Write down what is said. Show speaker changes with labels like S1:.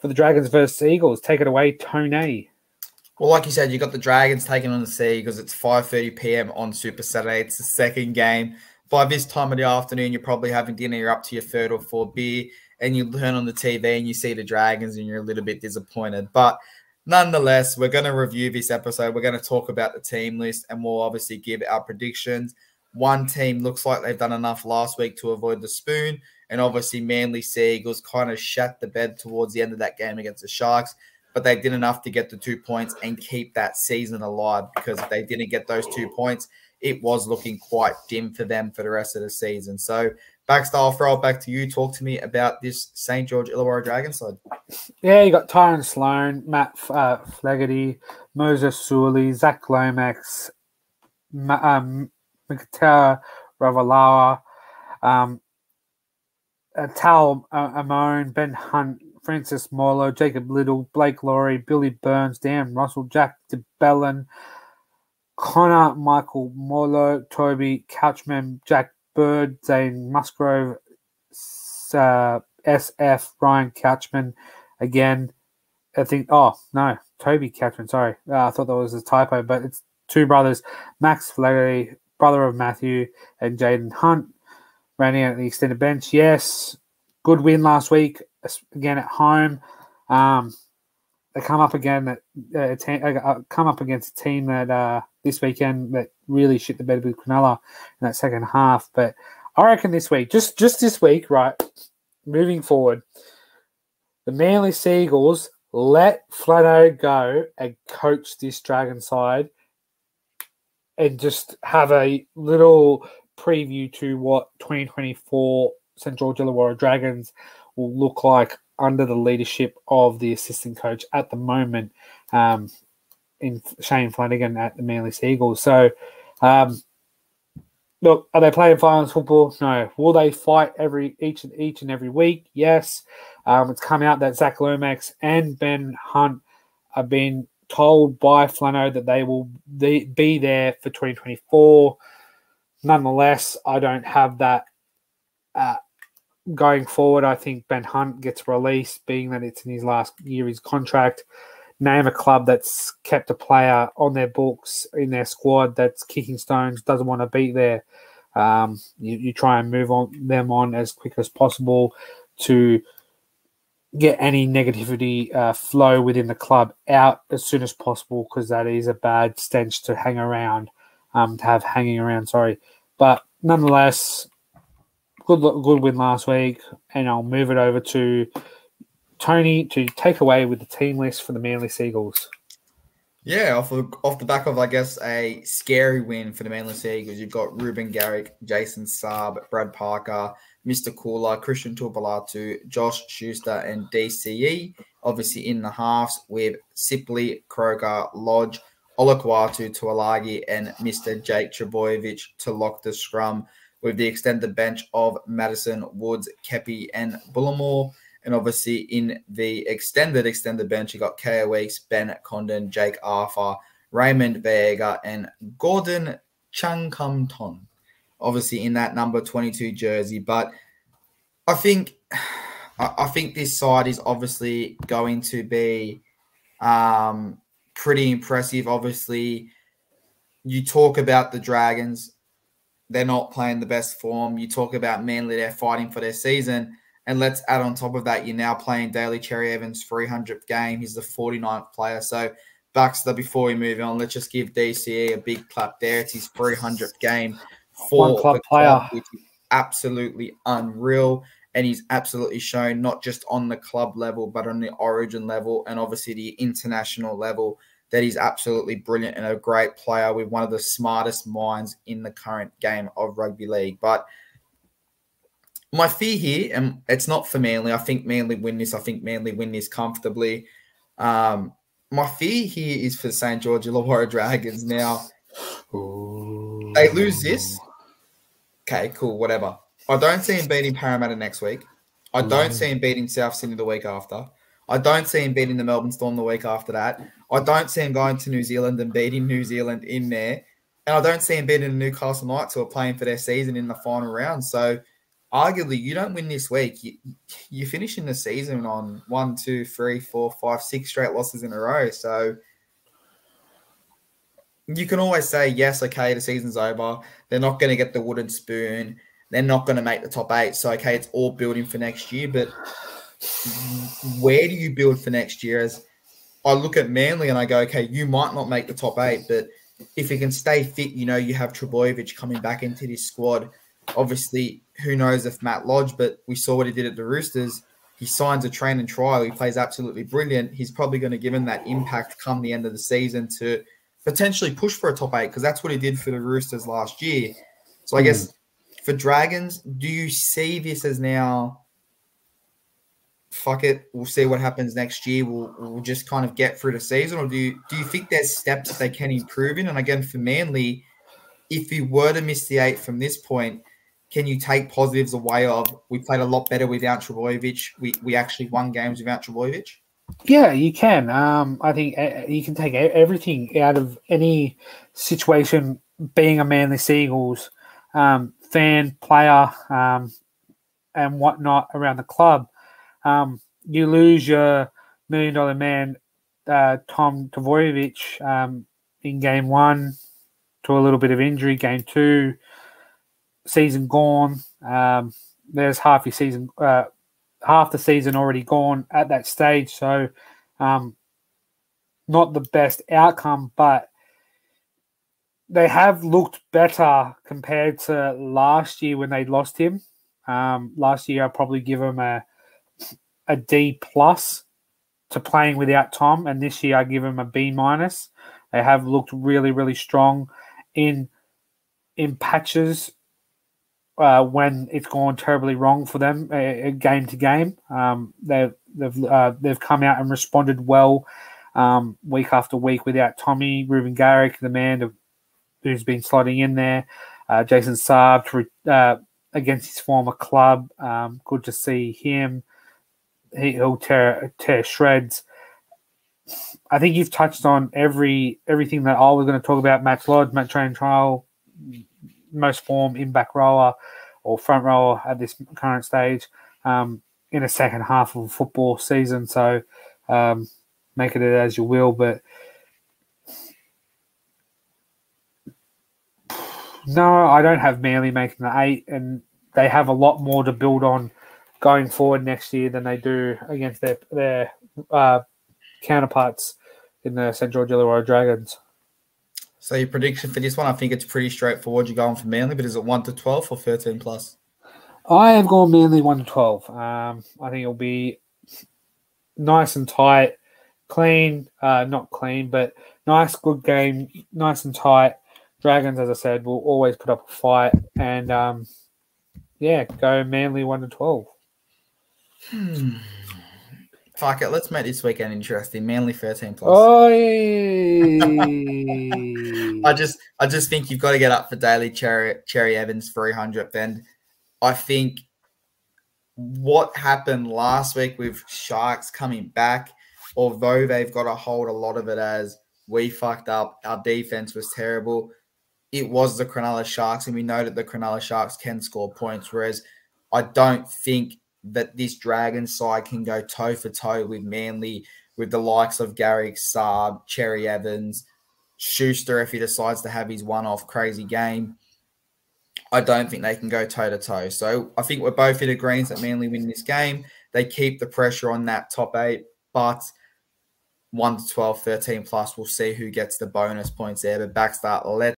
S1: for the Dragons versus Eagles. Take it away, Tony.
S2: Well, like you said, you got the Dragons taking on the Seagulls. It's 5:30 p.m. on Super Saturday. It's the second game. By this time of the afternoon, you're probably having dinner. You're up to your third or fourth beer, and you turn on the TV and you see the Dragons, and you're a little bit disappointed. But nonetheless, we're going to review this episode. We're going to talk about the team list, and we'll obviously give our predictions. One team looks like they've done enough last week to avoid the spoon, and obviously Manly Seagulls kind of shat the bed towards the end of that game against the Sharks, but they did enough to get the 2 points and keep that season alive, because if they didn't get those 2 points, it was looking quite dim for them for the rest of the season. So, Baxter, I'll throw it back to you. Talk to me about this St. George Illawarra Dragons side.
S1: Yeah, you got Tyron Sloan, Matt Flaherty, Moses Sully, Zach Lomax, Mkhitaryan Ravalawa, Tal Amon, Ben Hunt, Francis Morlow, Jacob Little, Blake Laurie, Billy Burns, Dan Russell, Jack DeBellin, Connor Michael Morlow, Toby Couchman, Jack Bird, Zane Musgrove, SF, Ryan Couchman, again, I think, Toby Couchman, sorry. I thought that was a typo, but it's two brothers, Max Flaherty, brother of Matthew, and Jaden Hunt, running out the extended bench. Yes, good win last week, again at home. They come up again come up against a team that this weekend that really shit the bed with Cronulla in that second half. But I reckon this week, just this week, right, moving forward, the Manly Seagulls let Flano go and coach this Dragon side, and just have a little preview to what 2024 St. George Illawarra Dragons will look like under the leadership of the assistant coach at the moment, in Shane Flanagan at the Manly Seagulls. So, look, are they playing finals football? No. Will they fight each and every week? Yes. It's come out that Zach Lomax and Ben Hunt have been told by Flano that they will be there for 2024. Nonetheless, I don't have that going forward. I think Ben Hunt gets released, being that it's in his last year of his contract. Name a club that's kept a player on their books, in their squad, that's kicking stones, doesn't want to be there. You try and move them on as quick as possible to get any negativity flow within the club out as soon as possible, because that is a bad stench to hang around, sorry. But nonetheless, good win last week, and I'll move it over to Tony to take away with the team list for the Manly Seagulls.
S2: Yeah, off the back of, I guess, a scary win for the Manly Seagulls, you've got Ruben Garrick, Jason Saab, Brad Parker, Mr. Cooler, Christian Tuapolatu, Josh Schuster, and DCE. Obviously in the halves with Sipley, Kroger, Lodge, Olakwatu, Tuolagi, and Mr. Jake Trebojevic to lock the scrum, with the extended bench of Madison, Woods, Kepi, and Bullimore. And obviously in the extended bench, you got K.O. Weeks, Ben Condon, Jake Arthur, Raymond Vega, and Gordon Changkamton. Obviously in that number 22 jersey. But I think this side is obviously going to be pretty impressive. Obviously, you talk about the Dragons. They're not playing the best form. You talk about Manly, they're fighting for their season. And let's add on top of that, you're now playing Daly Cherry Evans' 300th game. He's the 49th player. So, Baxter, before we move on, let's just give DCE a big clap there. It's his 300th game for
S1: One club
S2: the
S1: player,
S2: club, which is absolutely unreal. And he's absolutely shown not just on the club level, but on the origin level and obviously the international level that he's absolutely brilliant and a great player with one of the smartest minds in the current game of rugby league. But my fear here, and it's not for Manly. I think Manly win this. I think Manly win this comfortably. My fear here is for St. George Illawarra Dragons. Now, they lose this. Okay, cool, whatever. I don't see him beating Parramatta next week. I don't see him beating South Sydney the week after. I don't see him beating the Melbourne Storm the week after that. I don't see him going to New Zealand and beating New Zealand in there. And I don't see him beating the Newcastle Knights, who are playing for their season in the final round. So arguably you don't win this week, you're finishing the season on 1, 2, 3, 4, 5, 6 straight losses in a row. So you can always say, yes, okay, the season's over. They're not going to get the wooden spoon. They're not going to make the top 8. So, okay, it's all building for next year. But where do you build for next year? As I look at Manly and I go, okay, you might not make the top 8, but if you can stay fit, you have Trbojevic coming back into this squad. Obviously, who knows if Matt Lodge, but we saw what he did at the Roosters. He signs a train and trial. He plays absolutely brilliant. He's probably going to give him that impact come the end of the season to potentially push for a top 8, because that's what he did for the Roosters last year. So I guess for Dragons, do you see this as now, fuck it, we'll see what happens next year, we'll just kind of get through the season? Or do you think there's steps that they can improve in? And again, for Manly, if you were to miss the 8 from this point, can you take positives away of, we played a lot better without Trbojevic, we actually won games without Trbojevic?
S1: Yeah, you can. I think you can take everything out of any situation, being a Manly Seagulls fan, player, and whatnot around the club. You lose your $1 million man, Tom Trbojevic, in game 1 to a little bit of injury. Game 2, season gone. There's half the season already gone at that stage. So, not the best outcome, but they have looked better compared to last year when they lost him. Last year, I'd probably give them a D+ to playing without Tom, and this year I give them a B-. They have looked really, really strong in patches when it's gone terribly wrong for them, game to game. They've come out and responded well week after week without Tommy. Ruben Garrick, the man who's been slotting in there. Jason Saab against his former club. Good to see him. He'll tear shreds. I think you've touched on everything that I was going to talk about. Matt Lodge, Matt Train Trial, most form in back rower or front rower at this current stage in a second half of a football season. So make it as you will. But no, I don't have Manly making the 8, and they have a lot more to build on going forward next year than they do against their counterparts in the St. George Illawarra Dragons.
S2: So your prediction for this one, I think it's pretty straightforward. You're going for Manly, but is it 1 to 12 or 13+?
S1: I have gone Manly 1 to 12. I think it'll be nice and tight, clean, not clean, but nice, good game, nice and tight. Dragons, as I said, will always put up a fight, and go Manly 1 to 12.
S2: Fuck it, let's make this weekend interesting. Manly 13+.
S1: Oh,
S2: I just think you've got to get up for Daly Cherry Evans 300th, and I think what happened last week with Sharks coming back, although they've got to hold a lot of it as we fucked up, our defense was terrible, it was the Cronulla Sharks, and we know that the Cronulla Sharks can score points, whereas I don't think that this Dragons side can go toe-for-toe with Manly, with the likes of Garrick, Saab, Cherry Evans, Schuster, if he decides to have his one-off crazy game. I don't think they can go toe-to-toe. So I think we're both in agreement that Manly win this game. They keep the pressure on that top 8, but 1 to 12, 13+, we'll see who gets the bonus points there. But Backstart, let's